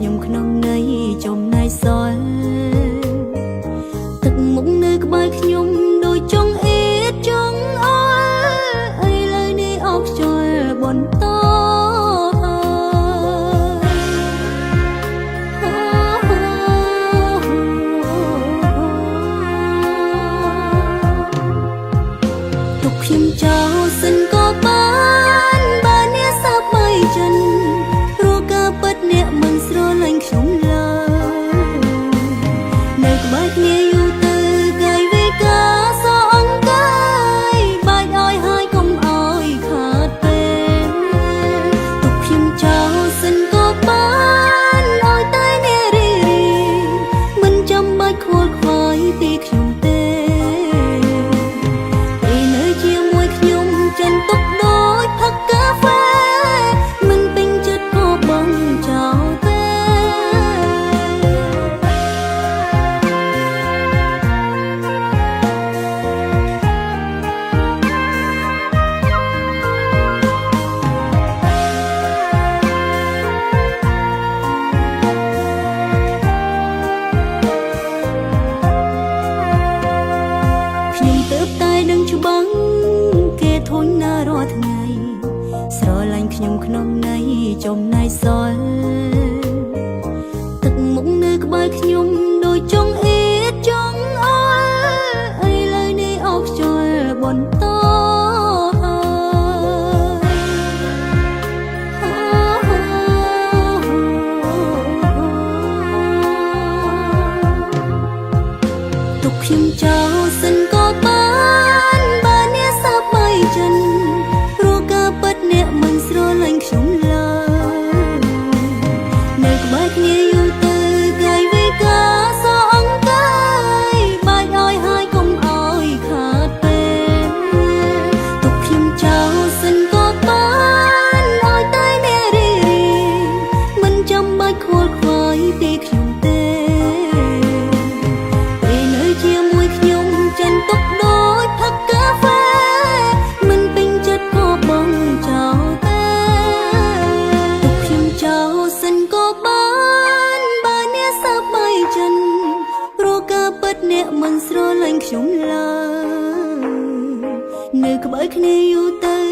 ខ្ញុំក្នុងន័យចំណាយសល់ទឹកមុខនៅក្បែរខ្ញុំដូចចង់អៀតចង់អល់ឥឡូវនេះអោបខ្យល់បន្តទុកខ្ញុំចោលសិនក៏បានបើអ្នកសាប់បីចិនព្រោះការពិតអ្នកមិនស្រឡាញ់ខ្ញុំឡើយនៅក្បែរគ្នាយូរទៅកាយវិការសអង្កាយបាច់ឲ្យហើយកុំឲ្យខាតពេលទុកខ្ញុំចោលសិនក៏បានឲ្យតែអ្នករីរីមិនចាំបាច់ខ្វល់ខ្វាយពីខ្ញុំទេចិនទុកដូចផឹកកាហ្វេមិនពេញចិត្តក៏បងចោលទេខ្ញុំទើបតែដឹងច្បាស់ធុញណារាល់ថ្ងៃស្រឡាញ់ខ្ញុំក្នុងន័យចំណាយសល់ទឹកមុខនៅក្បែរខ្ញុំដូចចង់អៀតចង់អល់ឥឡូវនេះអោបខ្យល់បន្តទុកខ្ញុំចោលសិនក៏បានបើអ្នកសាប់បីចិនព្រោះការពិតអ្នកមិនស្រឡាញ់ខ្ញុំឡើយនៅក្បែរគ្នាយូរទៅកាយវិការសអង្កាយបាច់ឲ្យហើយកុំឲ្យខាតពេលទុកខ្ញុំចោលសិនក៏បានឲ្យតែអ្នករីរីមិនចាំបាច់ខ្វល់ខ្វាយពីខ្ញុំទេពេលនៅជាមួយខ្ញុំចិនទុកដូចផឹកកាហ្វេមិនពេញចិត្តក៏បងចោលទេទុកខ្ញុំចោលសិនក៏បានបើអ្នកសាប់បីចិនព្រោះការពិតអ្នកមិនស្រឡាញ់ខ្ញុំឡើយនៅក្បែរគ្នាយូរទៅ